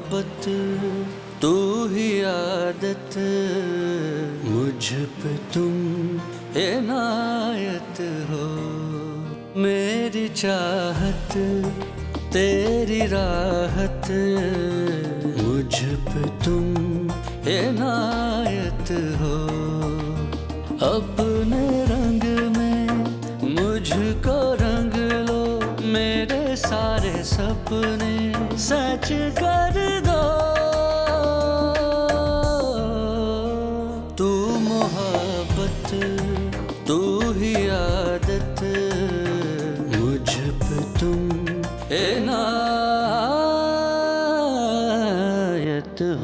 मोहब्बत तू ही आदत, मुझ पे तुम इनायत हो। मेरी चाहत तेरी राहत, मुझ पे तुम इनायत हो। अपने रंग में मुझको रंग लो, मेरे सारे सपने सच कर दो। तू मोहब्बत तू ही आदत, मुझ पे तुम इनायत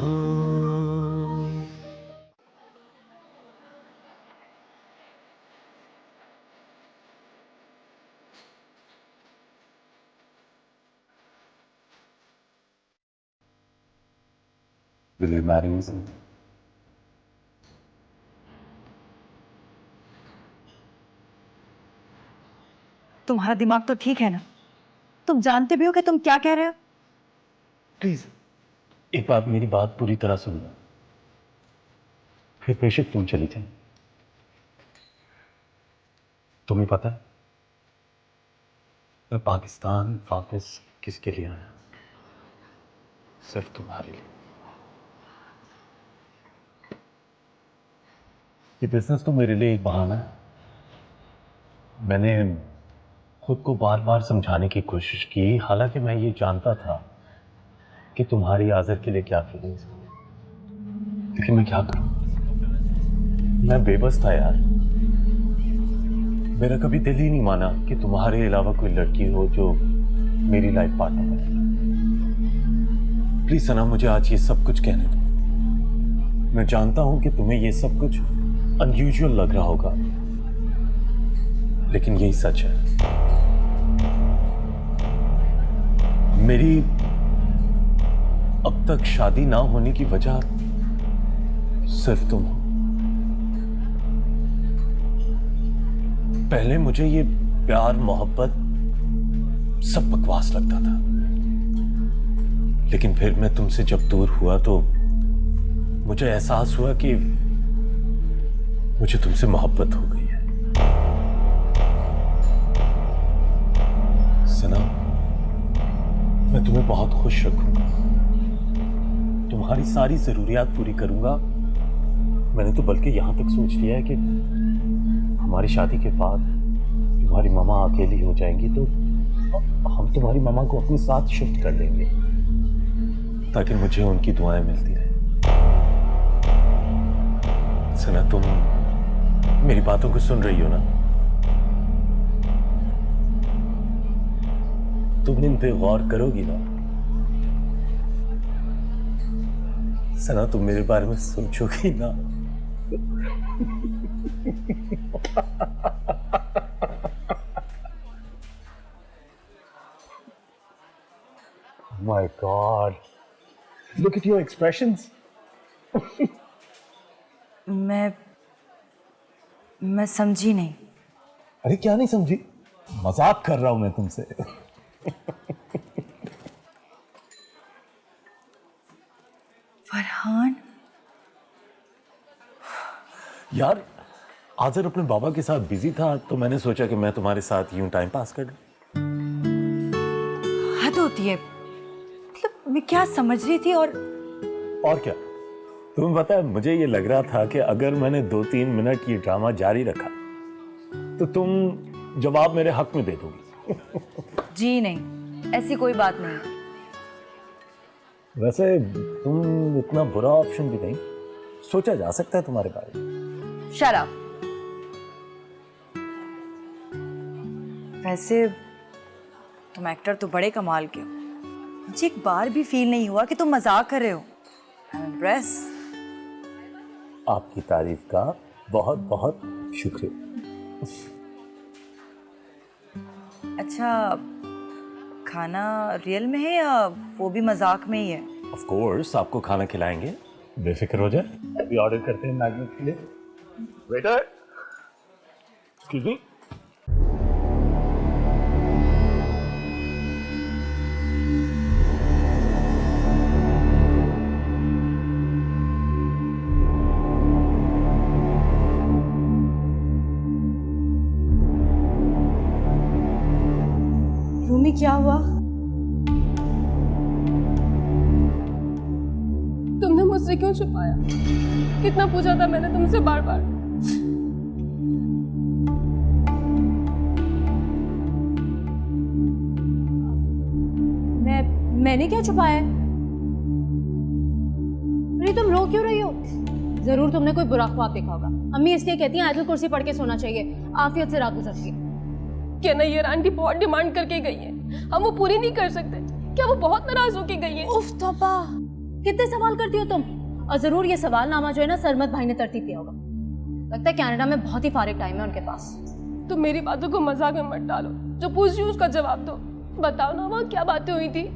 हो। Will you marry me? तुम्हारा दिमाग तो ठीक है ना? तुम जानते भी हो कि तुम क्या कह रहे हो? प्लीज एक बार मेरी बात पूरी तरह सुनना, फिर बेशक तुम चली जाए। तुम्हें पता है मैं पाकिस्तान वापस किसके लिए आया? सिर्फ तुम्हारे लिए। ये बिजनेस तो मेरे लिए एक बहाना है। मैंने खुद को बार बार समझाने की कोशिश की, हालांकि मैं ये जानता था कि तुम्हारी आज़र के लिए क्या फीलिंग्स है, लेकिन मैं क्या करूं? मैं बेबस था यार। मेरा कभी दिल ही नहीं माना कि तुम्हारे अलावा कोई लड़की हो जो मेरी लाइफ पार्टनर बने। प्लीज सना, मुझे आज ये सब कुछ कहने दो। मैं जानता हूं कि तुम्हें ये सब कुछ अनयूजुअल लग रहा होगा, लेकिन यही सच है। मेरी अब तक शादी ना होने की वजह सिर्फ तुम हो। पहले मुझे ये प्यार मोहब्बत सब बकवास लगता था, लेकिन फिर मैं तुमसे जब दूर हुआ तो मुझे एहसास हुआ कि मुझे तुमसे मोहब्बत हो गई है। सना, मैं तुम्हें बहुत खुश रखूंगा, तुम्हारी सारी जरूरियात पूरी करूंगा। मैंने तो बल्कि यहां तक सोच लिया है कि हमारी शादी के बाद तुम्हारी मामा अकेली हो जाएंगी तो हम तुम्हारी मामा को अपने साथ शिफ्ट कर लेंगे, ताकि मुझे उनकी दुआएं मिलती रहें। सना, तुम मेरी बातों को सुन रही हो ना? तुम इन पे गौर करोगी ना? सना, तुम मेरे बारे में सोचोगी ना? My God, look at your expressions. मैं समझी नहीं। अरे क्या नहीं समझी? मजाक कर रहा हूं मैं तुमसे। फरहान, यार आजर अपने बाबा के साथ बिजी था तो मैंने सोचा कि मैं तुम्हारे साथ यूं टाइम पास कर लूं। हद होती है। मतलब मैं क्या समझ रही थी? और क्या तुम्हें पता है, मुझे ये लग रहा था कि अगर मैंने 2-3 मिनट ये ड्रामा जारी रखा तो तुम जवाब मेरे हक में दे दोगी। जी नहीं, ऐसी कोई बात नहीं। वैसे तुम इतना बुरा ऑप्शन भी नहीं, सोचा जा सकता है तुम्हारे बारे में। Shut up. वैसे तुम एक्टर तो बड़े कमाल के हो। मुझे एक बार भी फील नहीं हुआ कि तुम मजाक कर रहे हो। I am impressed. आपकी तारीफ का बहुत बहुत शुक्रिया। अच्छा, खाना रियल में है या वो भी मजाक में ही है? ऑफ कोर्स आपको खाना खिलाएंगे, बेफिक्र हो जाए। अभी ऑर्डर करते हैं मैग्नेट के लिए। Waiter, excuse me. ये क्या हुआ? तुमने मुझसे क्यों छुपाया? कितना पूछा था मैंने तुमसे बार बार। मैंने क्या छुपाया है? अरे तुम रो क्यों रही हो? जरूर तुमने कोई बुरा ख्वाब देखा होगा। अम्मी इसलिए कहती हैं आयतुल कुर्सी पढ़ के सोना चाहिए, आफियत से रात गुजरती है। क्या नैयर आंटी बहुत डिमांड करके गई है, हम वो पूरी नहीं कर सकते? क्या वो बहुत नाराज होके गई है? उफ तौबा, कितने सवाल करती हो तुम। और जरूर ये सवालनामा जो है ना सरमत भाई ने तरतीब दिया होगा। लगता है कनाडा में बहुत ही फारिग टाइम है उनके पास। तुम मेरी बातों को मजाक में मत डालो, जो पूछ रही हूँ उसका जवाब दो। बताओ ना वहाँ क्या बातें हुई थी?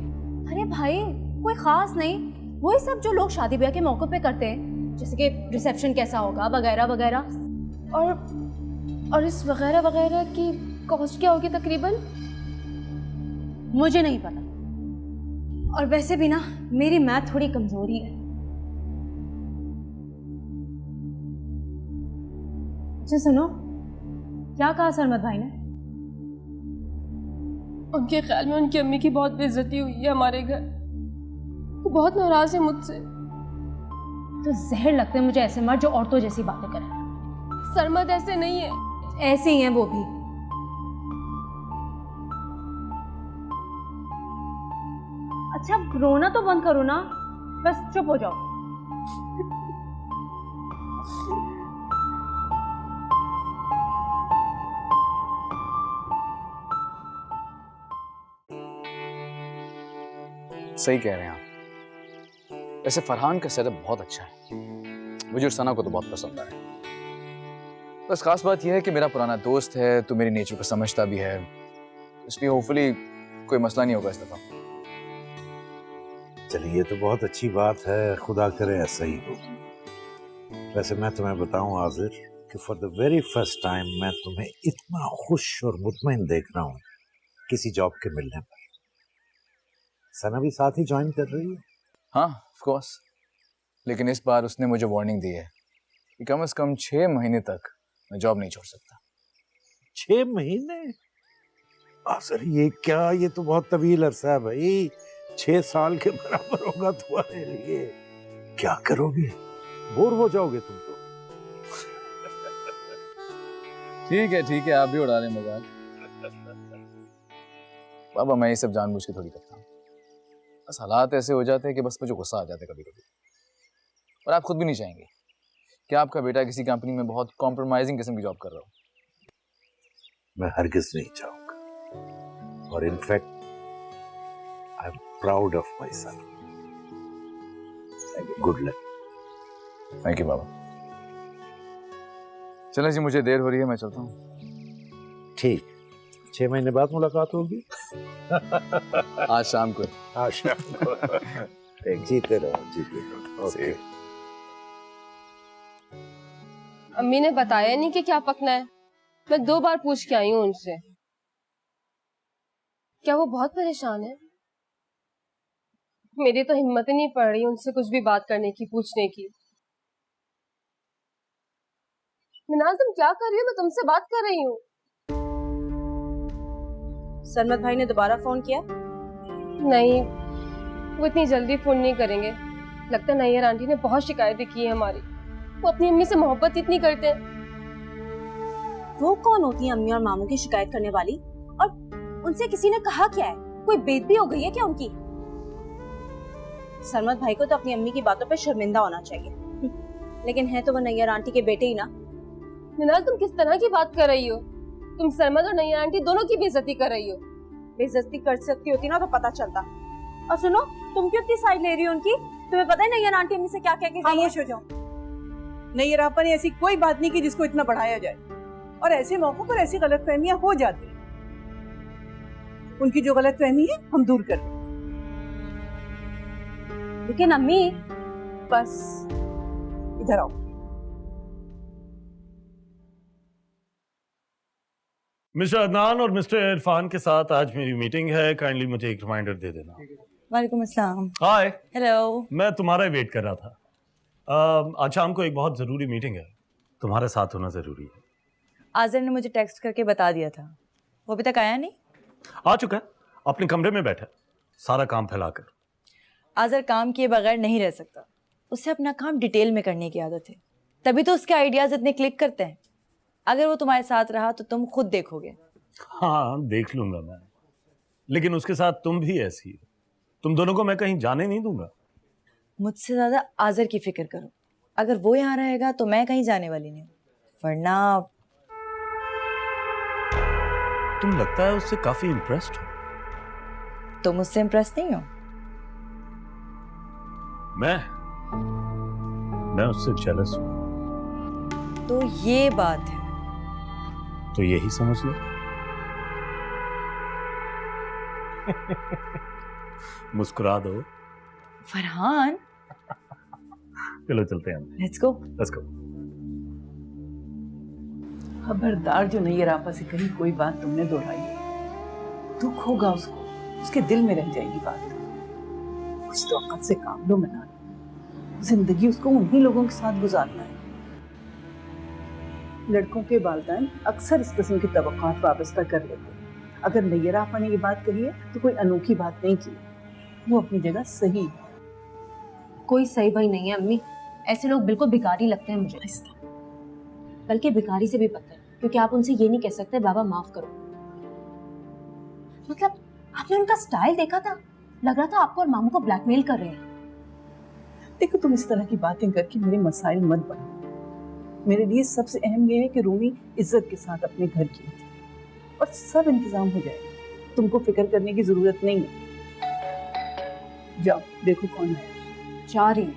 अरे भाई कोई खास नहीं, वही सब जो लोग शादी ब्याह के मौके पे करते हैं, जैसे कि रिसेप्शन कैसा होगा वगैरह वगैरह। और इस वगैरह वगैरह की कॉस्ट क्या होगी तकरीबन? मुझे नहीं पता। और वैसे भी ना मेरी मैथ थोड़ी कमजोरी है। अच्छा सुनो, क्या कहा सरमत भाई ने? उनके ख्याल में उनकी अम्मी की बहुत बेइज्जती हुई है हमारे घर। वो बहुत नाराज है मुझसे। तो जहर लगते हैं मुझे ऐसे मर्द जो औरतों जैसी बातें करें। सरमत ऐसे नहीं है, ऐसे ही हैं वो भी। अच्छा रोना तो बंद करो ना, बस चुप हो जाओ। सही कह रहे हैं आप। वैसे फरहान का सेटअप बहुत अच्छा है, मुझे और सना को तो बहुत पसंद आया। बस खास बात यह है कि मेरा पुराना दोस्त है तो मेरी नेचर को समझता भी है, इसलिए होपफुली कोई मसला नहीं होगा इस दफा। चलिए ये तो बहुत अच्छी बात है, खुदा करे ऐसा ही हो। वैसे मैं तुम्हें बताऊं आजिर कि for the very first time मैं तुम्हें इतना खुश और मुतमईन देख रहा हूँ किसी जॉब के मिलने पर। सना भी साथ ही ज्वाइन कर रही है? हाँ ऑफ कोर्स, लेकिन इस बार उसने मुझे वार्निंग दी है कि कम से कम 6 महीने तक मैं जॉब नहीं छोड़ सकता। 6 महीने? सर ये क्या, ये तो बहुत तवील अरसा है भाई। 6 साल के बराबर होगा तुम्हारे लिए। क्या करोगे, बोर हो जाओगे तुम तो। ठीक है आप भी उड़ा रहे मजाक। बाबा मैं ये सब जानबूझ के थोड़ी करता हूँ, बस हालात ऐसे हो जाते हैं कि बस मुझे गुस्सा आ जाता है कभी कभी। और आप खुद भी नहीं चाहेंगे कि आपका बेटा किसी कंपनी में बहुत कॉम्प्रोमाइजिंग किस्म की जॉब कर रहा हो? मैं हरगिज नहीं चाहूंगा, और in fact I am proud of my son. Good luck. Thank you बाबा। चलें जी, मुझे देर हो रही है, मैं चलता हूँ। ठीक, 6 महीने बाद मुलाकात होगी। आज शाम को। आज शाम को। जीते रहो। ओके। अम्मी ने बताया नहीं कि क्या पकना है। मैं 2 बार पूछ के आई हूँ उनसे। क्या वो बहुत परेशान है? मेरी तो हिम्मत ही नहीं पड़ रही उनसे कुछ भी बात करने की, पूछने की। मिनाल तुम क्या कर रही हो? मैं तुमसे बात कर रही हूँ। सरमत भाई ने दोबारा फोन किया? नहीं, वो इतनी जल्दी फोन नहीं करेंगे। लगता है नैयर आंटी ने बहुत शिकायतें की है हमारी। वो अपनी अम्मी से मोहब्बत इतनी करते हैं। वो कौन होती है अम्मी और मामू की शिकायत करने वाली? और उनसे किसी ने कहा क्या है? कोई बेइज्जती हो गई है क्या उनकी? सरमत भाई को तो अपनी अम्मी की बातों पे शर्मिंदा होना चाहिए, लेकिन है तो वो नैयर आंटी के बेटे ही ना। मिनाल तुम किस तरह की बात कर रही हो? तुम सरमत और नैयर आंटी दोनों की बेइज्जती कर रही हो। बेइज्जती कर सकती होती ना तो पता चलता। और सुनो, तुम क्यों इतनी साइड ले रही हो उनकी? तुम्हें पता है नैयर आंटी अम्मी से क्या कह के गई है? खामोश हो जाओ। नैयर आपा ने ऐसी कोई बात नहीं की जिसको इतना बढ़ाया जाए, और ऐसे मौकों पर ऐसी गलतफहमियां हो जाती हैं। उनकी जो गलतफहमी है हम दूर कर दें। लेकिन अम्मी, बस इधर आओ। मिस्टर अदनान और मिस्टर इरफान के साथ आज मेरी मीटिंग है, काइंडली मुझे एक रिमाइंडर दे देना। वालेकुम अस्सलाम। हाय, हेलो। मैं तुम्हारा ही वेट कर रहा था। आज शाम को एक बहुत ज़रूरी मीटिंग है, तुम्हारे साथ होना ज़रूरी है। आज़र ने मुझे टेक्स्ट करके बता दिया था, वो अभी तक आया नहीं। आ चुका है, अपने कमरे में बैठा है, सारा काम फैलाकर। आजर काम किए बगैर नहीं रह सकता। उसे अपना काम डिटेल में करने की आदत है, तभी तो उसके आइडियाज इतने क्लिक करते हैं। अगर वो तुम्हारे साथ रहा तो तुम खुद देखोगे। हाँ देख लूंगा मैं, लेकिन उसके साथ तुम भी ऐसी हो। तुम दोनों को मैं कहीं जाने नहीं दूंगा। मुझसे ज्यादा आजर की फिक्र करो। अगर वो यहाँ रहेगा तो मैं कहीं जाने वाली नहीं हूँ, वरना। तुम लगता है उससे काफी इम्प्रेस्ड हो। तुम मुझसे इम्प्रेस नहीं हो? मैं उससे जेलस हूं। तो ये बात है। तो यही समझ लो। मुस्कुरा दो। फरहान, चलो चलते हैं। Let's go. Let's go. खबरदार जो नैयर आपा से कहीं कोई बात तुमने दोहराई, दुख होगा उसको, उसके दिल में रह जाएगी बात। कुछ तो अकल से काम लो मना। जिंदगी उसको उन्हीं लोगों के साथ गुजारना है। लड़कों के वालिदैन अक्सर इस किस्म की तवक्कात वाबस्ता कर लेते हैं। अगर नैयर आपा ने ये बात कही है तो कोई अनोखी बात नहीं की, वो अपनी जगह सही है। कोई सही भाई नहीं है अम्मी, ऐसे लोग बिल्कुल भिखारी लगते हैं मुझे, बल्कि भिखारी से भी बदतर, क्योंकि आप उनसे ये नहीं कह सकते बाबा माफ करो। मतलब आपने उनका स्टाइल देखा था, लग रहा था आपको और मामू को ब्लैकमेल कर रहे हैं। देखो, तुम इस तरह की बातें करके मेरे मसाइल मत बढ़ाओ। मेरे लिए सबसे अहम ये है कि रूमी इज्जत के साथ अपने घर की थी और सब इंतजाम हो जाएगा। तुमको फिक्र करने की जरूरत नहीं है। जाओ देखो कौन है। जा रही हूं।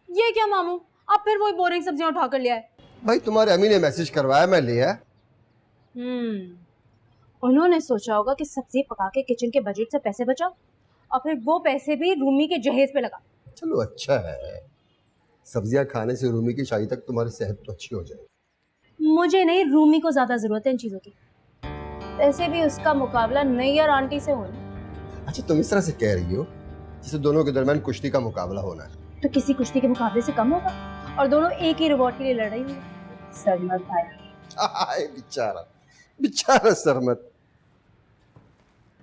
ये क्या मामू, आप फिर वही बोरिंग सब्जियां उठा कर ले आए? भाई तुम्हारे अम्मी ने मैसेज करवाया, मैं ले आया। उन्होंने सोचा होगा कि सब्जी पका के किचन के बजट से पैसे बचाओ और फिर वो पैसे भी रूमी के जहेज पे लगा। चलो अच्छा है, सब्जियां खाने से रूमी की शादी तक तुम्हारी सेहत तो अच्छी हो जाएगी। मुझे नहीं, रूमी को ज्यादा जरूरत है इन चीजों की। वैसे भी उसका मुकाबला नैयर आंटी से होना। अच्छा तुम इस तरह से कह रही हो जैसे दोनों के दरमियान कुश्ती का मुकाबला होना है। तो किसी कुश्ती के मुकाबले से कम होगा, और दोनों एक ही रिवॉर्ड के लिए लड़ रही हैं। सरमत भाई, बेचारा बेचारा सरमत।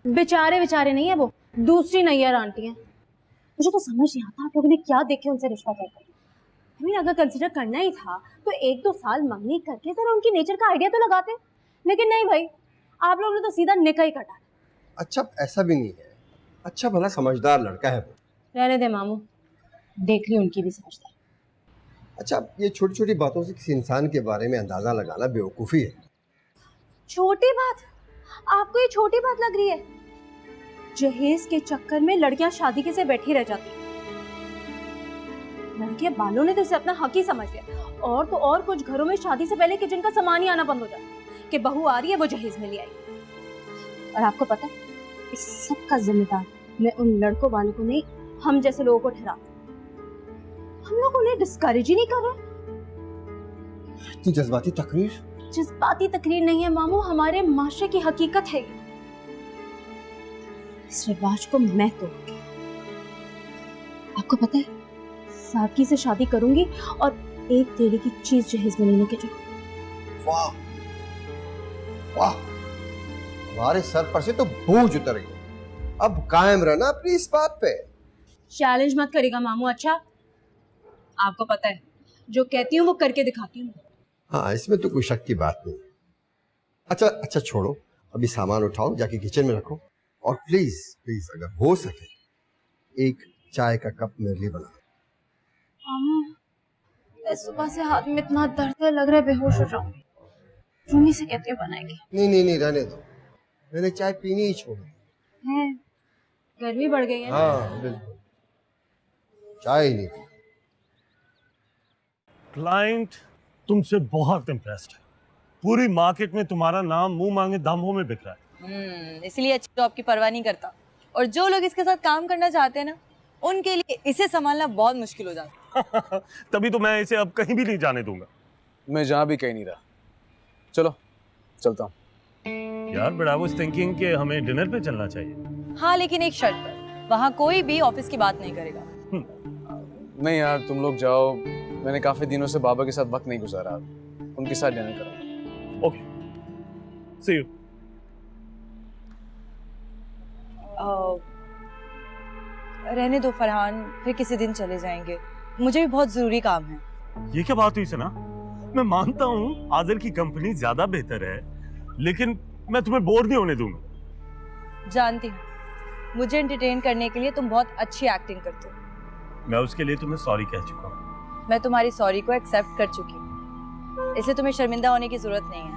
बेचारे बेचारे नहीं है, वो दूसरी नैयर आंटी है। मुझे तो समझ नहीं आता आप लोगों ने क्या देख के उनसे रिश्ता तय किया। अगर कंसिडर करना ही था तो 1-2 साल मंगनी करके जरा उनकी नेचर का आइडिया तो लगाते, लेकिन नहीं भाई, आप लोगों ने तो सीधा निकाह ही कटा। अच्छा ऐसा भी नहीं है, अच्छा भला समझदार लड़का है वो। रहने दे मामू, देख ली उनकी भी समझदार। अच्छा ये छोटी छोटी बातों से किसी इंसान के बारे में अंदाजा लगाना बेवकूफ़ी है। छोटी बात? आपको ये छोटी बात लग रही है? जहेज के चक्कर में लड़कियां शादी के से बैठी रह जाती। लड़कियां बालों ने तो इसे अपना हक ही समझ लिया, और तो और कुछ घरों में शादी से पहले किचन का सामान ही आना बंद हो जाता कि बहू आ रही है वो जहेज में ले आई। और आपको पता है, इस सब का जिम्मेदार मैं उन लड़कों वालों को नहीं, हम जैसे लोगों को ठहराती। हम लोग उन्हें डिस्करेज ही नहीं कर रहे। इतनी जज्बाती तकरीर? जज्बाती तकरीर नहीं है मामू, हमारे माशरे की हकीकत है। इस रिवाज को मैं तोड़ूंगी। आपको पता है, साकी से शादी करूंगी और एक तेली की चीज जहेज में नहीं लेके जाऊंगी। वाह वाह, हमारे सर पर से तो बोझ उतर गई। अब कायम रहना अपनी इस बात पे। चैलेंज मत करेगा मामू। अच्छा आपको पता है, जो कहती हूँ वो करके दिखाती हूँ। हाँ इसमें तो कोई शक की बात नहीं। अच्छा अच्छा छोड़ो, अभी सामान उठाओ, जाके किचन में रखो, और प्लीज प्लीज अगर हो सके एक चाय का कप मेरे लिए बना। मामू सुबह से हाथ में इतना दर्द है, लग रहा है बेहोश हो जाऊंगी। रूमी से कहती हूँ बनाएगी। नहीं रहने दो, मैंने चाय पीनी ही छोड़ी है। गर्मी बढ़ गई है। हाँ बिल्कुल, चाय ही नहीं। क्लाइंट तुमसे बहुत इम्प्रेस्ड है। पूरी मार्केट में तुम्हारा नाम मुंह मांगे दामों में बिक रहा है। इसलिए अच्छी जॉब की परवाह नहीं करता। और जो लोग इसके साथ काम करना चाहते हैं ना, उनके लिए इसे संभालना बहुत मुश्किल हो जाता है। तभी तो मैं इसे अब कहीं भी नहीं जाने दूंगा। मैं जहाँ भी कहीं नहीं रहा। चलो चलता हूँ। यार बट आई वाज थिंकिंग कि हमें डिनर पे चलना चाहिए। हाँ लेकिन एक शर्त पर, वहाँ कोई भी ऑफिस की बात नहीं करेगा। नहीं यार, तुम लोग जाओ। मैंने काफी दिनों से बाबा के साथ वक्त नहीं गुजारा, उनके साथ डिनर करूंगा। Okay, see you. रहने दो फरहान, फिर किसी दिन चले जाएंगे, मुझे भी बहुत जरूरी काम है। ये क्या बात हुई सना? मैं मानता हूँ आज़र की कंपनी ज्यादा बेहतर है, लेकिन मैं तुम्हें बोर नहीं होने दूंगा। जानती हूँ, मुझे एंटरटेन करने के लिए तुम बहुत अच्छी एक्टिंग करते हो। मैं उसके लिए तुम्हें सॉरी कह चुका हूँ। मैं तुम्हारी सॉरी को एक्सेप्ट कर चुकी हूँ, इसलिए तुम्हें शर्मिंदा होने की जरूरत नहीं है।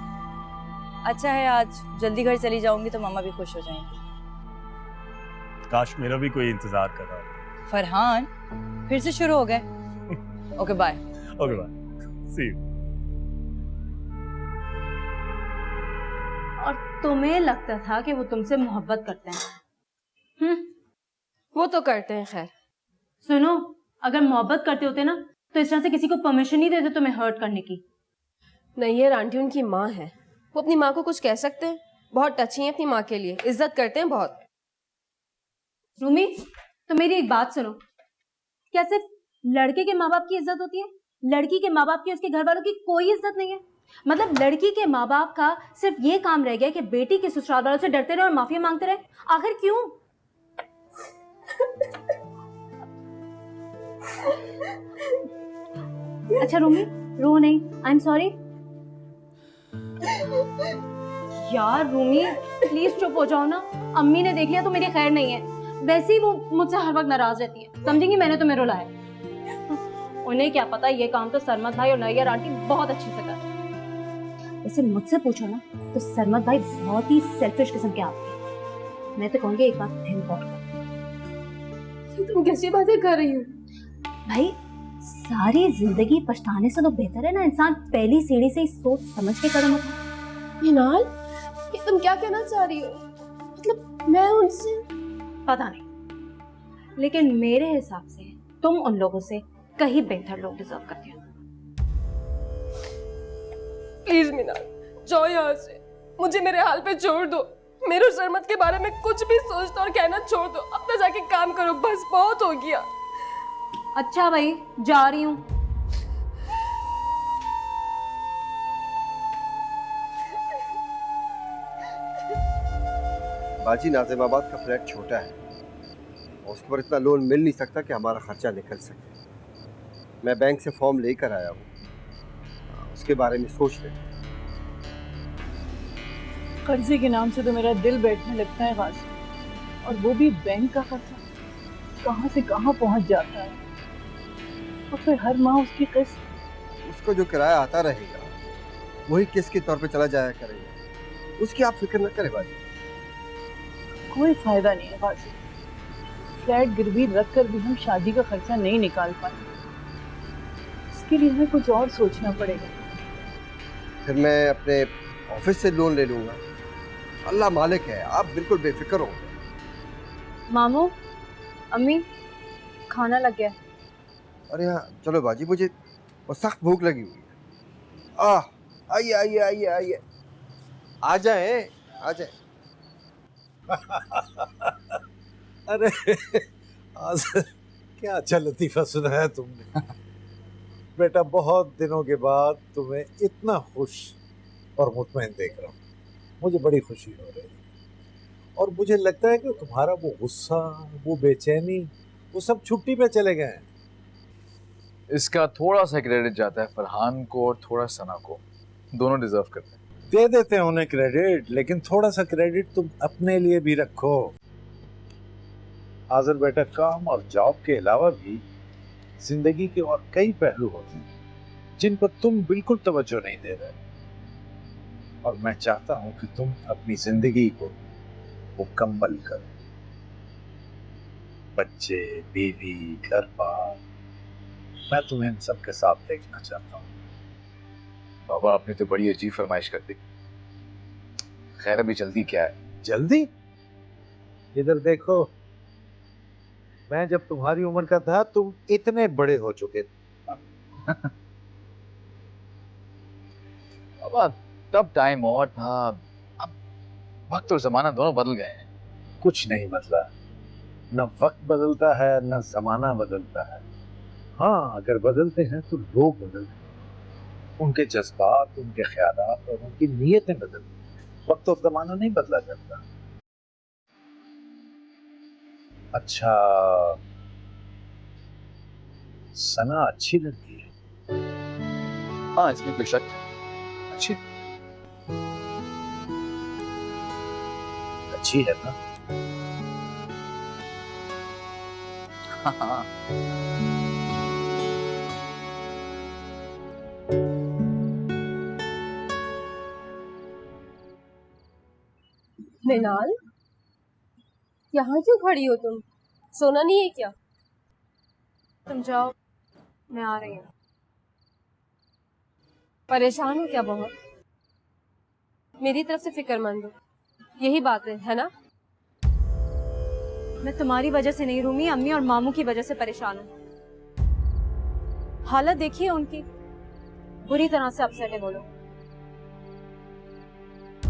अच्छा है, आज जल्दी घर चली जाऊंगी तो मामा भी खुश हो जाएंगी। काश मेरा भी कोई इंतजार कर रहा हो। फरहान, फिर से शुरू हो गए। Okay bye. Okay bye, see you. और तुम्हें लगता था कि वो तुमसे मोहब्बत करते हैं? वो तो करते हैं। खैर सुनो, अगर मोहब्बत करते होते ना तो इस तरह से किसी को परमिशन नहीं देते तुम्हें हर्ट करने की। नहीं यार, आंटी उनकी माँ है, वो अपनी माँ को कुछ कह सकते हैं। बहुत टची हैं अपनी माँ के लिए, इज्जत करते हैं बहुत। रूमी, तो मेरी एक बात सुनो, क्या सिर्फ लड़के के माँ बाप की इज्जत होती है? लड़की के माँ बाप की, उसके घर वालों की कोई इज्जत नहीं है? मतलब लड़की के माँ बाप का सिर्फ ये काम रह गया कि बेटी के ससुराल वालों से डरते रहे और माफी मांगते रहे? आखिर क्यों? अच्छा रूमी, रो नहीं, आई एम सॉरी। यार रूमी, प्लीज चुप हो जाओ ना, अम्मी ने देख लिया तो मेरी खैर नहीं है। वैसे ही वो मुझसे हर वक्त नाराज रहती है, समझेंगी मैंने तुम्हें रुलाया। उन्हें क्या पता, ये काम तो सरमत भाई और नैयर आंटी बहुत अच्छी से कर। वैसे मुझसे पूछो ना तो सरमत भाई बहुत ही सेल्फिश किस्म के आदमी हैं। मैं तो कहूंगी एक बात ध्यान तुम कैसी बातें कर रही हो? भाई, सारी जिंदगी पछताने से तो बेहतर है ना इंसान पहली सीढ़ी से ही सोच समझ के कदम उठाए। हिनाल, ये तुम क्या कहना चाह रही हो? मतलब मैं उनसे पता नहीं, लेकिन मेरे हिसाब से तुम उन लोगों से कहीं बेहतर लोग डिजर्व करते हो। प्लीज मिनाल, जाओ यहाँ से, मुझे मेरे हाल पे छोड़ दो। मेरे और सरमत के बारे में कुछ भी सोचना और कहना छोड़ दो। अपना जाके काम करो, बस बहुत हो गया। अच्छा भाई, जा रही हूँ। बाजी, नाजिमाबाद का फ्लैट छोटा है और उसके ऊपर इतना लोन मिल नहीं सकता कि हमारा खर्चा निकल सके। मैं बैंक से फॉर्म लेकर आया हूँ, उसके बारे में सोच रहे। कर्जे के नाम से तो मेरा दिल बैठने लगता है गाजी, और वो भी बैंक का कर्जा कहाँ से कहाँ पहुँच जाता है। और फिर हर माह उसकी किस्त, उसको जो किराया आता रहेगा वही किस्त के तौर पे चला जाया करेगा। उसकी आप फिक्र न करें बाजी। कोई फायदा नहीं है गाजी, फ्लैट गिरवी रख कर भी हम शादी का खर्चा नहीं निकाल पाएंगे। इसके लिए हमें कुछ और सोचना पड़ेगा। फिर मैं अपने ऑफिस से लोन ले लूंगा। अल्लाह मालिक है, आप बिल्कुल बेफिक्र हो। मामू, अम्मी, खाना लग गया। अरे हाँ, चलो बाजी, मुझे सख्त भूख लगी हुई है। आइए आइए आइए आइए, आ जाए आ जाए। अरे आज क्या अच्छा लतीफ़ा सुनाया तुमने। बेटा, बहुत दिनों के बाद तुम्हें इतना खुश और मुतमईन देख रहा हूँ, मुझे बड़ी खुशी हो रही है। और मुझे लगता है कि तुम्हारा वो गुस्सा, वो बेचैनी, वो सब छुट्टी पे चले गए हैं। इसका थोड़ा सा क्रेडिट जाता है फरहान को और थोड़ा सना को, दोनों डिजर्व करते हैं। दे देते हैं उन्हें क्रेडिट, लेकिन थोड़ा सा क्रेडिट तुम अपने लिए भी रखो। आज़र बेटा, काम और जॉब के अलावा भी जिंदगी के और कई पहलू होते हैं जिन पर तुम बिल्कुल तवज्जो नहीं दे रहे, और मैं चाहता हूं कि तुम अपनी जिंदगी को मुकम्मल करो। बच्चे, बीवी, घर बार, मैं तुम्हें इन सब के साथ देखना चाहता हूँ। बाबा, आपने तो बड़ी अजीब फरमाइश कर दी। खैर, अभी जल्दी क्या है? जल्दी? इधर देखो, मैं जब तुम्हारी उम्र का था तुम इतने बड़े हो चुके थे। बाबा, तब टाइम और था, अब वक्त और जमाना दोनों बदल गए हैं। कुछ नहीं बदला, न वक्त बदलता है न जमाना बदलता है, हाँ, अगर बदलते हैं तो लोग बदलते हैं, उनके जज्बात, उनके ख्यालात और उनकी नीयतें बदलती हैं। वक्त और जमाना नहीं बदला करता। अच्छा, सना अच्छी लड़की है। हाँ, इसमें कोई शक अच्छी। अच्छी है ना? हाँ। मृणाल, यहाँ क्यों खड़ी हो तुम? सोना नहीं है क्या? तुम जाओ, मैं आ रही हूँ। परेशान हो क्या बहुत? मेरी तरफ से फिक्रमंद हो, यही बात है ना? मैं तुम्हारी वजह से नहीं रूमी, अम्मी और मामू की वजह से परेशान हूँ। हालत देखिए उनकी, बुरी तरह से अपसेट है। बोलो,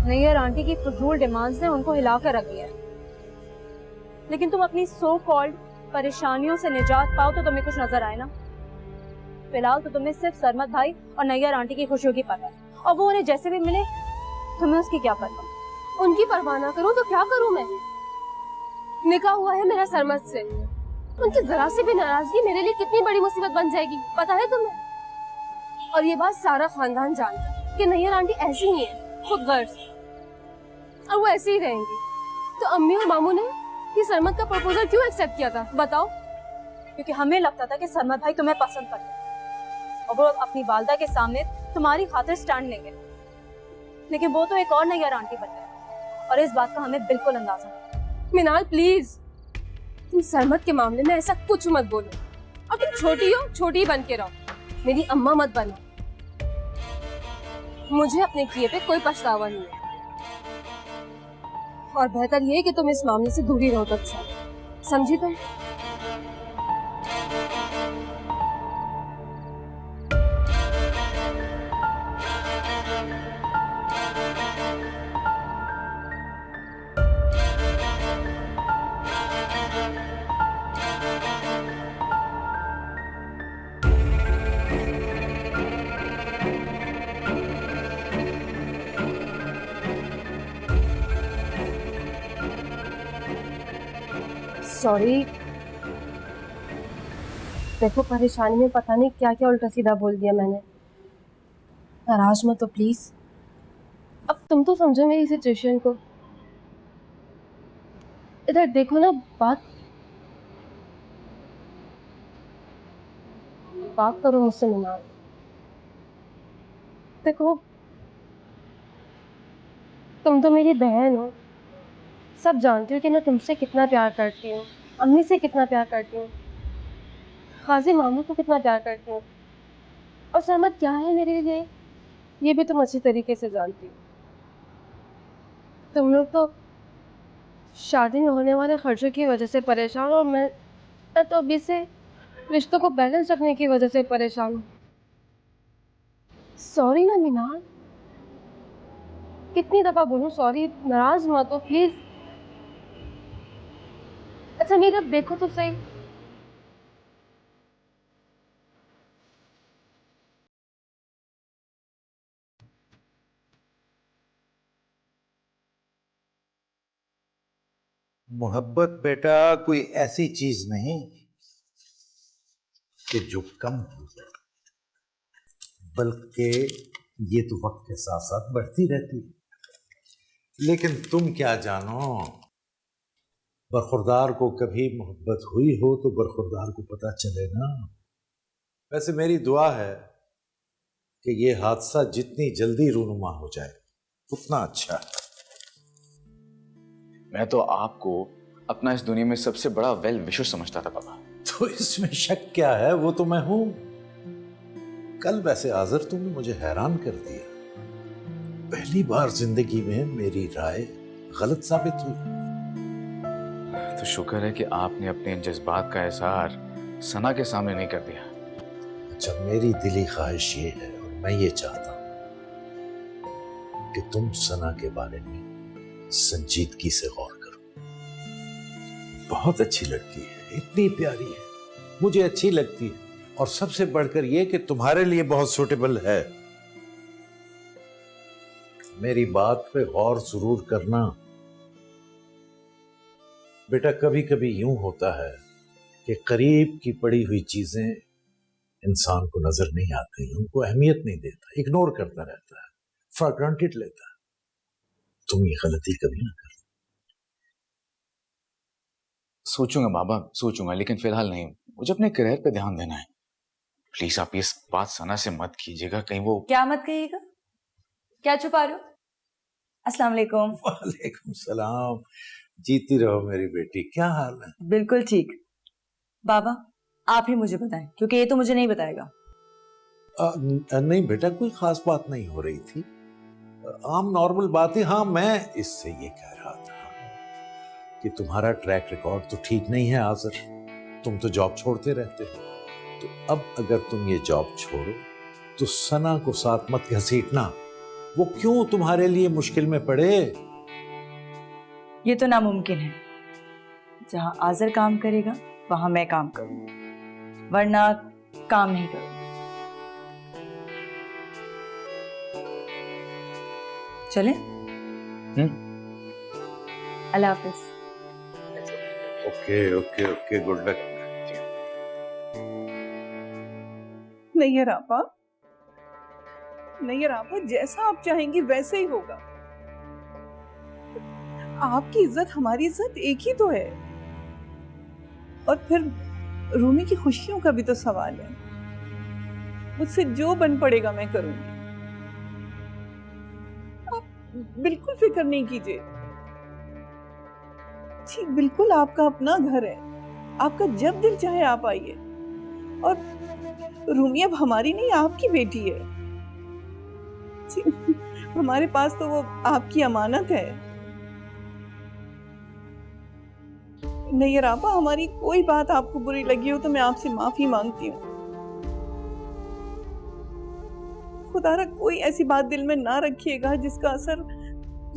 नैयर आंटी की फजूल डिमांड्स ने उनको हिला कर रख दिया। लेकिन तुम अपनी सो कॉल्ड परेशानियों से निजात पाओ तो तुम्हें कुछ नजर आए ना। फिलहाल तो तुम्हें सिर्फ सरमत भाई और नैयर आंटी की खुशियों की पता है, और वो उन्हें जैसे भी मिले तुम्हें उसकी क्या परवाह। उनकी परवाह ना करूं तो क्या करूं मैं? निकाह हुआ है मेरा सरमत से, उनकी जरा सी भी नाराजगी मेरे लिए कितनी बड़ी मुसीबत बन जाएगी, पता है तुम्हें? और ये बात सारा खानदान जानता है कि नैयर आंटी ऐसी ही है, खुद गर्ज, और वो ऐसे ही रहेंगी। तो अम्मी और मामू ने ये सरमत का प्रपोजल क्यों एक्सेप्ट किया था, बताओ? क्योंकि हमें लगता था कि सरमत भाई तुम्हें पसंद करते हैं और वो अपनी वालदा के सामने तुम्हारी खातिर स्टैंड लेंगे। लेकिन वो तो एक और नैयर आंटी बन गए, और इस बात का हमें बिल्कुल अंदाजा नहीं। मिनाल प्लीज, तुम सरमत के मामले में ऐसा कुछ मत बोलो, और तुम छोटी हो, छोटी बन के रहो, मेरी अम्मा मत बनो। मुझे अपने किए पे कोई पछतावा नहीं है, और बेहतर ये है कि तुम इस मामले से दूरी रहो तब से, समझी तुम? सॉरी, देखो परेशानी में पता नहीं क्या क्या उल्टा सीधा बोल दिया मैंने, नाराज मत हो प्लीज। अब तुम तो समझो मेरी सिचुएशन को। इधर देखो ना, बात करो मुझसे मिनाल। देखो, तुम तो मेरी बहन हो, सब जानती हो कि मैं तुमसे कितना प्यार करती हूँ, अम्मी से कितना प्यार करती हूँ, खाजी मामू को कितना प्यार करती हूँ, और सरमत क्या है मेरे लिए ये भी तुम अच्छी तरीके से जानती हो। तुम लोग तो शादी में होने वाले खर्चों की वजह से परेशान हो, और मैं तो अभी से रिश्तों को बैलेंस रखने की वजह से परेशान हूँ। सॉरी ना मीनाल, कितनी दफा बोलूं सॉरी, नाराज मत हो प्लीज। अच्छा मेरा देखो तो सही, मोहब्बत बेटा कोई ऐसी चीज नहीं कि जो कम हो जाए, बल्कि ये तो वक्त के साथ साथ बढ़ती रहती है। लेकिन तुम क्या जानो, बरखुरदार को कभी मोहब्बत हुई हो तो बरखुरदार को पता चले ना। वैसे मेरी दुआ है कि ये हादसा जितनी जल्दी रूनुमा हो जाए उतना अच्छा है। मैं तो आपको अपना इस दुनिया में सबसे बड़ा वेल विशर समझता था पापा। तो इसमें शक क्या है, वो तो मैं हूं। कल वैसे आज़र तुमने मुझे हैरान कर दिया। पहली बार जिंदगी में मेरी राय गलत साबित हुई। तो शुक्र है कि आपने अपने इन जज्बात का इजहार सना के सामने नहीं कर दिया। अच्छा, मेरी दिली ख्वाहिश ये है और मैं ये चाहता हूं कि तुम सना के बारे में संजीदगी से गौर करो। बहुत अच्छी लड़की है, इतनी प्यारी है, मुझे अच्छी लगती है। और सबसे बढ़कर यह कि तुम्हारे लिए बहुत सूटेबल है। मेरी बात पे गौर जरूर करना बेटा। कभी कभी यूं होता है कि करीब की पड़ी हुई चीजें इंसान को नजर नहीं आती, उनको अहमियत नहीं देता, इग्नोर करता रहता है, फॉर ग्रांटेड लेता है। तुम ये गलती कभी ना कर। सोचूंगा बाबा, सोचूंगा, लेकिन फिलहाल नहीं। मुझे अपने करियर पे ध्यान देना है। प्लीज आप इस बात सना से मत कीजिएगा, कहीं वो। क्या मत कहिएगा? क्या छुपा रहे हो? अस्सलाम वालेकुम। वालेकुम सलाम। जीती रहो मेरी बेटी, क्या हाल है? बिल्कुल ठीक। बाबा आप ही मुझे बताएं, क्योंकि ये तो मुझे नहीं बताएगा। नहीं बेटा, कोई खास बात नहीं हो रही थी, आम नॉर्मल बात है। हाँ, मैं इससे ये कह रहा था कि तुम्हारा ट्रैक रिकॉर्ड तो ठीक नहीं है आज़र। तुम तो जॉब छोड़ते रहते हो, तो अब अगर तुम ये जॉब छोड़ो तो सना को साथ मत घसीटना। वो क्यों तुम्हारे लिए मुश्किल में पड़े? ये तो नामुमकिन है। जहां आज़र काम करेगा वहां मैं काम करूंगी, वरना काम नहीं करूंगी। चले? अल्लाह हाफिज। Okay okay okay, good luck. Nayyar आपा, नैयर आपा, जैसा आप चाहेंगी वैसे ही होगा। आपकी इज्जत हमारी इज्जत एक ही तो है। और फिर रूमी की खुशियों का भी तो सवाल है। मुझसे जो बन पड़ेगा मैं करूंगी, आप बिल्कुल फिक्र नहीं कीजिए। जी बिल्कुल, आपका अपना घर है, आपका जब दिल चाहे आप आइए। और रूमी अब हमारी नहीं, आपकी बेटी है। जी, हमारे पास तो वो आपकी अमानत है। नैयर आपा, हमारी कोई बात आपको बुरी लगी हो तो मैं आपसे माफी मांगती हूँ। खुदारा कोई ऐसी बात दिल में ना रखिएगा जिसका असर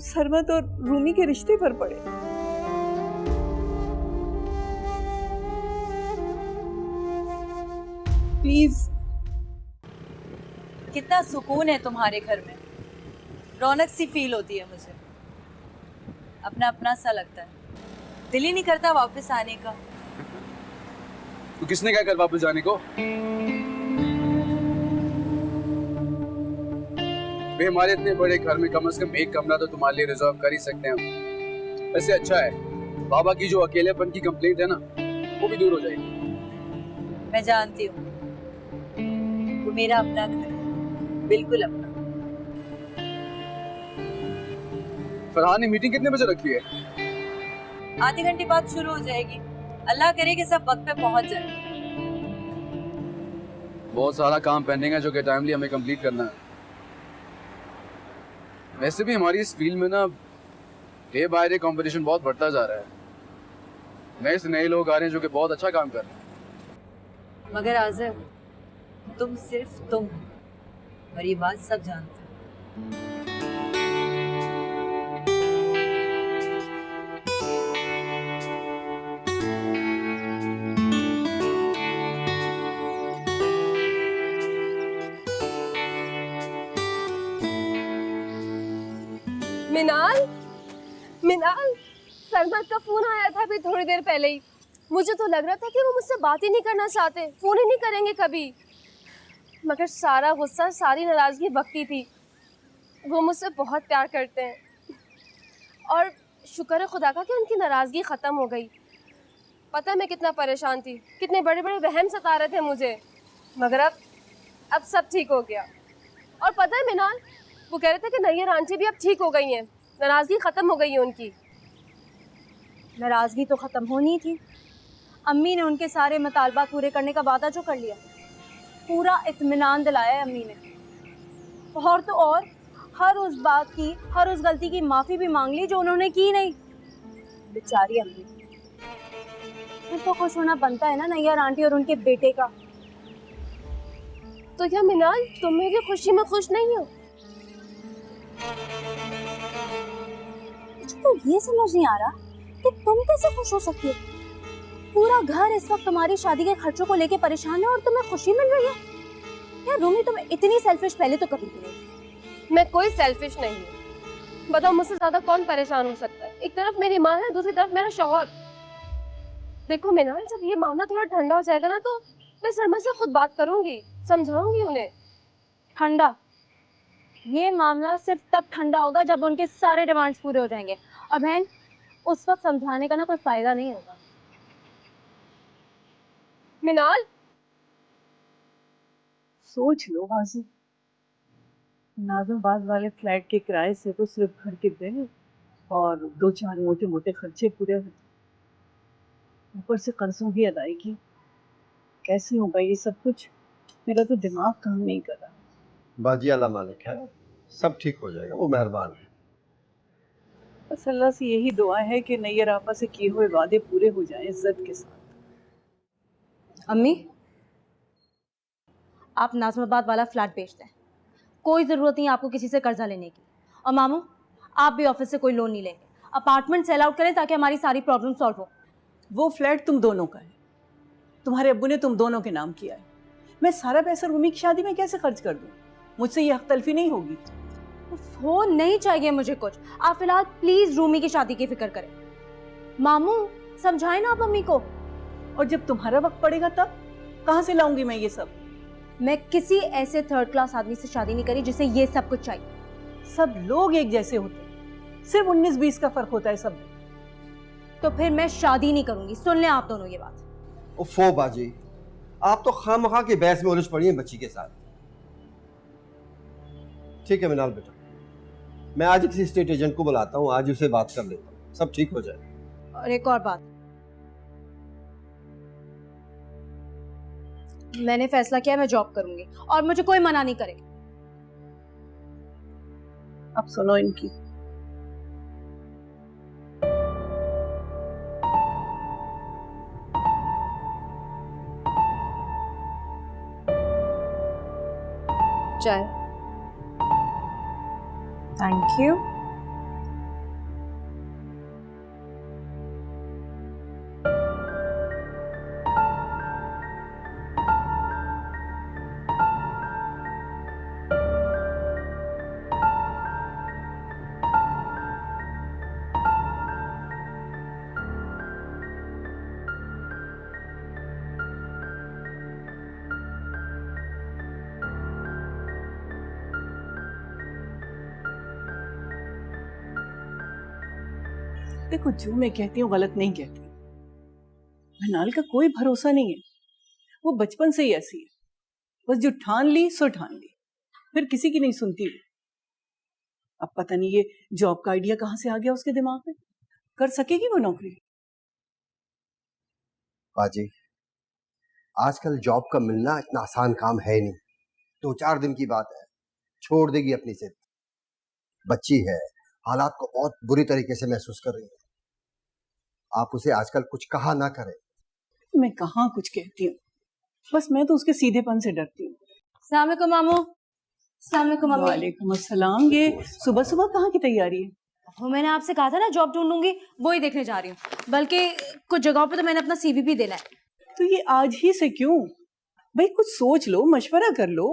सरमत और रूमी के रिश्ते पर पड़े। प्लीज। कितना सुकून है तुम्हारे घर में, रौनक सी फील होती है मुझे। अपना अपना सा लगता है, दिल ही नहीं करता वापस आने का। तो किसने क्या कर वापस जाने को? वे हमारे इतने बड़े घर में कम से कम एक कमरा तो तुम्हारे लिए रिजर्व कर ही सकते हैं। वैसे अच्छा है, बाबा की जो अकेलेपन की कंप्लेंट है ना, वो भी दूर हो जाएगी। मैं जानती हूँ, वो मेरा अपना घर है, बिल्कुल अपना। फरहान ने मीटिंग कितने बजे रखी है? आधे घंटे बाद शुरू हो जाएगी। अल्लाह करे कि सब वक्त पे पहुंच जाए। बहुत सारा काम पेंडिंग है जो कि टाइमली हमें कंप्लीट करना है। वैसे भी हमारी इस फील्ड में ना डे बाय डे कंपटीशन बहुत बढ़ता जा रहा है। नए से नए लोग आ रहे हैं जो कि बहुत अच्छा काम कर रहे हैं। मगर आज़र, तुम सिर्फ तुम हो, और ये बात सब जानते हैं। मिनाल, मिनाल, सरमत का फोन आया था अभी थोड़ी देर पहले ही। मुझे तो लग रहा था कि वो मुझसे बात ही नहीं करना चाहते, फोन ही नहीं करेंगे कभी। मगर सारा गुस्सा, सारी नाराजगी वक्ती थी। वो मुझसे बहुत प्यार करते हैं और शुक्र है खुदा का कि उनकी नाराजगी ख़त्म हो गई। पता है मैं कितना परेशान थी, कितने बड़े बड़े वहम सता रहे थे मुझे, मगर अब सब ठीक हो गया। और पता है मिनाल, वो कह रहे थे कि नैयर आंटी भी अब ठीक हो गई हैं, नाराजगी ख़त्म हो गई है उनकी। नाराजगी तो ख़त्म होनी थी। अम्मी ने उनके सारे मुतालबात पूरे करने का वादा जो कर लिया, पूरा इत्मीनान दिलाया है अम्मी ने। और तो और हर उस बात की, हर उस गलती की माफ़ी भी मांग ली जो उन्होंने की नहीं। बेचारी अम्मी। फिर तो खुश होना बनता है ना नैयर आंटी और उनके बेटे का। तो क्या मिनाल, तुम मेरी खुशी में खुश नहीं हो? मुझे तो ये समझ नहीं आ रहा कि तुम कैसे खुश हो सकती हो। पूरा घर इस वक्त तुम्हारी शादी के खर्चों को लेके परेशान है और तुम्हें खुशी मिल रही है? यार रूमी, तुम इतनी सेल्फिश पहले तो कभी भी नहीं थी। मैं कोई सेल्फिश नहीं हूँ। बताओ मुझसे ज्यादा कौन परेशान हो सकता है? एक तरफ मेरी माँ है, दूसरी तरफ मेरा शौहर। देखो मिनाल, जब ये मामला थोड़ा ठंडा हो जाएगा ना तो मैं सरमा से खुद बात करूंगी, समझाऊंगी उन्हें। ठंडा? ये मामला सिर्फ तब ठंडा होगा जब उनके सारे डिमांड्स पूरे हो जाएंगे। और बहन, उस वक्त समझाने का ना कोई फायदा नहीं होगा। मिनाल, सोच लो आज़िज़, नाज़िमाबाद वाले फ्लैट के किराए से तो सिर्फ घर के बिल और 2-4 मोटे मोटे खर्चे पूरे होते, ऊपर से कर्जों की अदायगी। कैसे होगा ये सब कुछ? मेरा तो दिमाग काम नहीं कर रहा। बाजी अल्लाह मालिक है, सब ठीक हो जाएगा, वो मेहरबान है। बस अल्लाह से यही दुआ है कि नैयर आपा से किए हुए वादे पूरे हो जाएं इज्जत के साथ। अम्मी, आप नाज़िमाबाद वाला फ्लैट बेच दें। कोई ज़रूरत नहीं आपको किसी से कर्जा लेने की। और मामू, आप भी ऑफिस से कोई लोन नहीं लेंगे। अपार्टमेंट सेल आउट करें ताकि हमारी सारी प्रॉब्लम सॉल्व हो। वो फ्लैट तुम दोनों का है, तुम्हारे अब्बू ने तुम दोनों के नाम किया है। मैं सारा पैसा रूमी की शादी में कैसे खर्च कर दूं? मुझसे ये हक तलफी नहीं होगी। वो नहीं चाहिए मुझे कुछ। आप फिलहाल प्लीज रूमी की शादी की फिक्र करें। मामू, समझाएं ना आप अम्मी को। और जब तुम्हारा वक्त पड़ेगा तब कहाँ से लाऊंगी मैं ये सब? मैं किसी ऐसे थर्ड क्लास आदमी से शादी नहीं करी जिसे ये सब कुछ चाहिए। सब लोग एक जैसे होते हैं, सिर्फ 19-20 का फर्क होता है सब में। तो फिर मैं शादी नहीं करूंगी। सुन लें आप दोनों ये बात। उफ़ो बाजी, आप तो खामखा की बहस में उलझ पड़ी हैं बच्ची के साथ। ठीक है मिनाल बेटा, मैं आज किसी स्टेट एजेंट को बुलाता हूँ, आज उसे बात कर लेता हूँ, सब ठीक हो जाएगा। और एक और बात, मैंने फैसला किया मैं जॉब करूंगी और मुझे कोई मना नहीं करेगा। अब सुनो इनकी। चाय। Thank you. देखो, जो मैं कहती हूँ गलत नहीं कहती। मनाल का कोई भरोसा नहीं है, वो बचपन से ही ऐसी है। बस जो ठान ली सो ठान ली, फिर किसी की नहीं सुनती। अब पता नहीं ये जॉब का आइडिया कहाँ से आ गया उसके दिमाग में। कर सकेगी वो नौकरी? बाजी, आजकल जॉब का मिलना इतना आसान काम है नहीं। 2-4 दिन की बात है, छोड़ देगी अपनी जिद। बच्ची है, हालात को बहुत बुरी तरीके से महसूस कर रही है। आप उसे आजकल कुछ कहा ना करें। मैं कहाँ कुछ कहती हूँ, बस मैं तो उसके सीधेपन से डरती हूँ। अस्सलाम वालेकुम मामू। अस्सलाम वालेकुम मम्मी। वालेकुम अस्सलाम। ये सुबह सुबह कहाँ की तैयारी है? वो मैंने आपसे कहा था ना जॉब ढूंढूंगी, वो ही देखने जा रही हूँ। बल्कि कुछ जगहों पे तो मैंने अपना सीवी भी देना है। तो ये आज ही से क्यों भाई? कुछ सोच लो, मशवरा कर लो।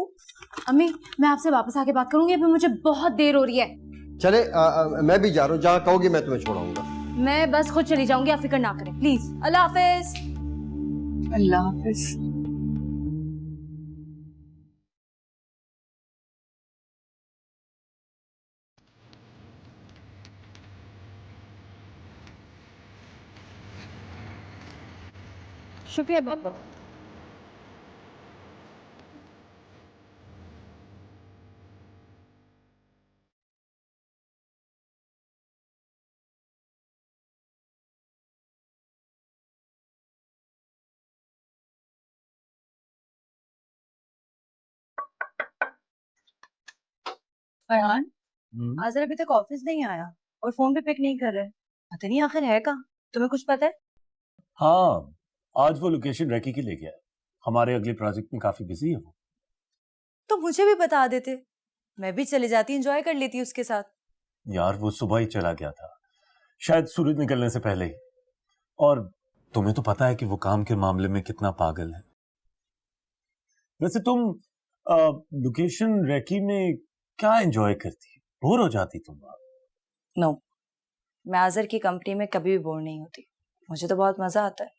अम्मी, मैं आपसे वापस आके बात करूंगी, अभी मुझे बहुत देर हो रही है। चले मैं भी जा रहा हूँ, जहाँ कहोगे मैं तुम्हें छोड़ाऊंगा। मैं बस खुद चली जाऊंगी, आप फिक्र ना करें प्लीज। अल्लाह हाफिज। अल्लाह हाफिज। शुक्रिया बाबा। फरहान, आजर अभी तक ऑफिस नहीं आया और फोन पे पिक नहीं कर रहा है। पता नहीं आखिर है कहाँ। तुम्हें कुछ पता है? हाँ, आज वो लोकेशन रेकी की ले गया है। हमारे अगले प्रोजेक्ट में काफी बिजी है वो। तो मुझे भी बता देते, मैं भी चली जाती, एंजॉय कर लेती उसके साथ। यार वो सुबह ही चला गया था, शायद सूरज निकलने से पहले ही। और तुम्हें तो पता है कि वो काम के मामले में कितना पागल है। वैसे तुम लोकेशन रेकी में क्या एंजॉय करती? बोर हो जाती तुम? नो, मैं आजर की कंपनी में कभी भी बोर नहीं होती। मुझे तो बहुत मजा आता है।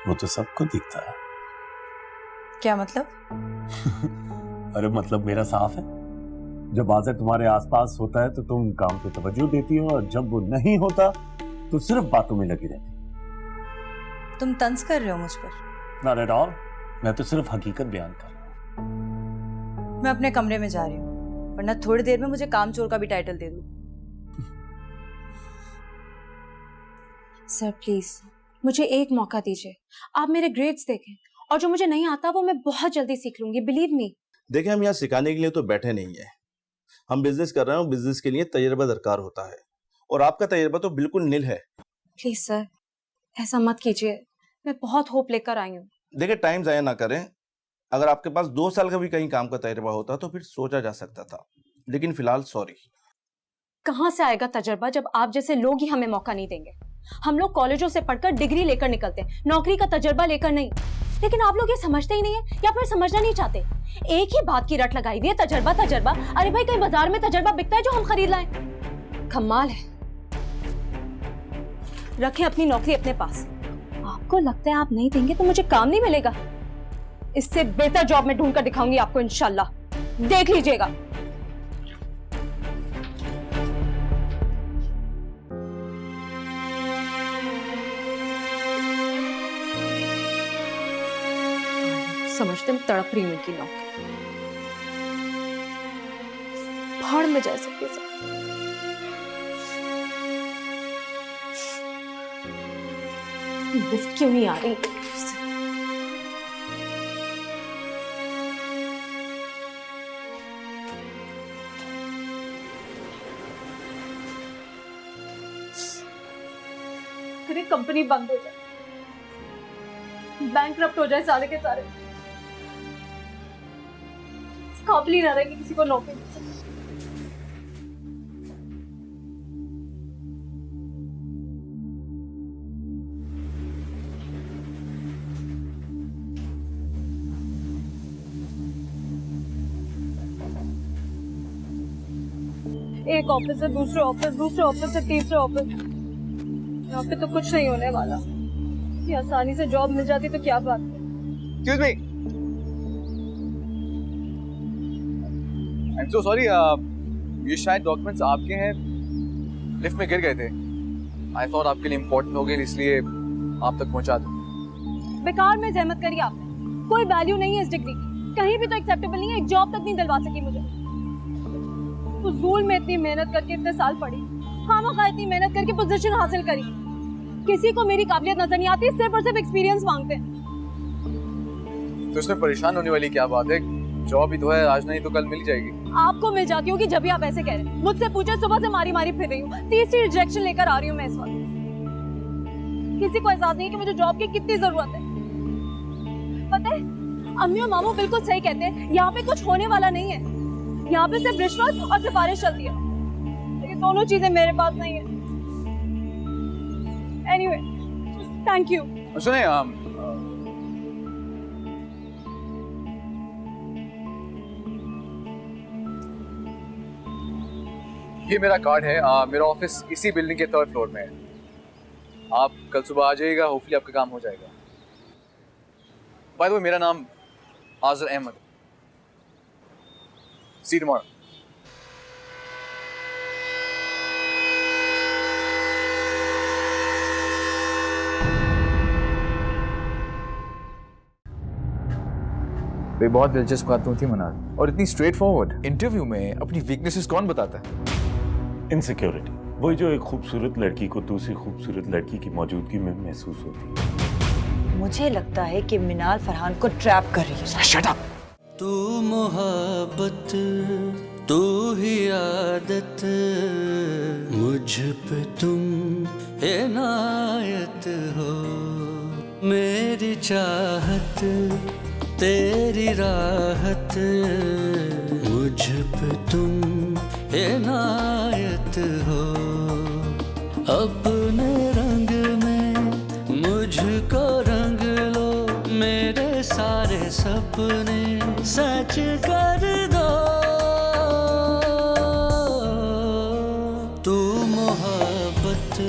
वो तो सबको दिखता है। क्या मतलब? अरे मतलब मेरा साफ है, जब आजर तुम्हारे आसपास होता है तो तुम काम पे तवज्जो देती हो, और जब वो नहीं होता तो सिर्फ बातों में लगी रहती। तुम तंज कर रहे हो मुझ पर? नॉट एट ऑल, मैं तो सिर्फ हकीकत बयान कर रहा हूँ। मैं अपने कमरे में जा रही हूँ, वरना थोड़ी देर में मुझे कामचोर का भी टाइटल दे दो। सर प्लीज मुझे एक मौका दीजिए। आप मेरे ग्रेड्स देखें, और जो मुझे नहीं आता वो मैं बहुत जल्दी सीख लूंगी, बिलीव मी। देखिए, हम यहाँ सिखाने के लिए तो बैठे नहीं है। हम बिजनेस कर रहे हैं, बिजनेस के लिए तजर्बा दरकार होता है, और आपका तजर्बा तो बिल्कुल निल है। प्लीज सर ऐसा मत कीजिए, मैं बहुत होप लेकर आई हूँ। देखिए, टाइम ज़ाया ना करें। अगर आपके पास 2 साल का भी कहीं काम का तजर्बा होता तो फिर सोचा जा सकता था, लेकिन फिलहाल सॉरी। कहाँ से आएगा तजर्बा जब आप जैसे लोग ही हमें मौका नहीं देंगे? हम लोग कॉलेजों से पढ़कर डिग्री लेकर निकलते हैं, नौकरी का तजर्बा लेकर नहीं। लेकिन आप लोग ये समझते ही नहीं है, या फिर समझना नहीं चाहते। एक ही बात की रट लगाई हुई है, तजर्बा तजर्बा। अरे भाई, कहीं बाजार में तजर्बा बिकता है जो हम खरीद लाएं? कमाल है। रखें अपनी नौकरी अपने पास। आपको लगता है आप नहीं देंगे तो मुझे काम नहीं मिलेगा? इससे बेहतर जॉब में ढूंढ कर दिखाऊंगी आपको, इंशाल्लाह। देख लीजिएगा। समझते हम तड़प रही हूं उनकी नौकरी। भाड़ में जा सकते सब। लिफ्ट क्यों नहीं आ रही? अरे कंपनी बंद हो जाए, बैंकरप्ट हो जाए सारे के सारे, काबिल ही ना रहे कि किसी को नौकरी मिल सके। एक ऑफिस से दूसरे ऑफिस, दूसरे ऑफिस से तीसरे ऑफिस। यहाँ पे तो कुछ नहीं होने वाला। ये आसानी से जॉब मिल जाती तो क्या बात है। Excuse me. I'm so sorry. ये शायद डॉक्यूमेंट्स आपके हैं, लिफ्ट में गिर गए थे। I thought आपके लिए इम्पोर्टेंट हो गए, इसलिए आप तक पहुंचा दूं। बेकार में जहमत करी आपने। कोई वैल्यू नहीं है इस डिग्री की, कहीं भी तो एक्सेप्टेबल नहीं है। एक जॉब तक नहीं दिलवा सकी मुझे। फुजूल में इतनी मेहनत करके इतने साल पढ़ी, खामखा इतनी मेहनत करके पोजीशन हासिल करी। किसी को मेरी काबिलियत नजर नहीं आती, सिर्फ और सिर्फ एक्सपीरियंस मांगते हैं। तो इसमें परेशान होने वाली क्या बात है? जॉब ही तो है, आज नहीं तो कल मिल जाएगी। आपको मिल जाती होगी जब भी आप ऐसे कह रहे हैं। मुझसे पूछे, सुबह से मारी मारी फिर रही हूँ, तीसरी रिजेक्शन लेकर आ रही हूँ मैं इस वक्त। किसी को एहसास नहीं है कि मुझे जॉब की कितनी जरूरत है। पता है, अम्मी और मामू बिल्कुल सही कहते हैं, यहाँ पे कुछ होने वाला नहीं है। यहाँ पे सिर्फ रिश्वत और सिफारिश चलती है, लेकिन दोनों चीजें मेरे पास नहीं है। Anyway, thank you. सुने, ये मेरा कार्ड है। मेरा ऑफिस इसी बिल्डिंग के 3rd फ्लोर में है। आप कल सुबह आ जाइएगा, होपफुली आपका काम हो जाएगा। बाय द वे, मेरा नाम आज़र अहमद। सी यू टुमारो। बहुत दिलचस्प बातें थी मनार, और इतनी स्ट्रेट फॉरवर्ड। इंटरव्यू में अपनी वीकनेसेस कौन बताता है? इनसिक्योरिटी, वही जो एक खूबसूरत लड़की को दूसरी खूबसूरत लड़की की मौजूदगी में महसूस होती है। मुझे लगता है कि मिनाल फरहान को ट्रैप कर रही है। Shut up. तू मोहब्बत, तू ही आदत, मुझ पे तुम इनायत हो। मेरी चाहत, तेरी राहत, मुझ पे तुम इनायत हो। अपने रंग में को रंग लो, मेरे सारे सपने सच कर दो। तू मोहब्बत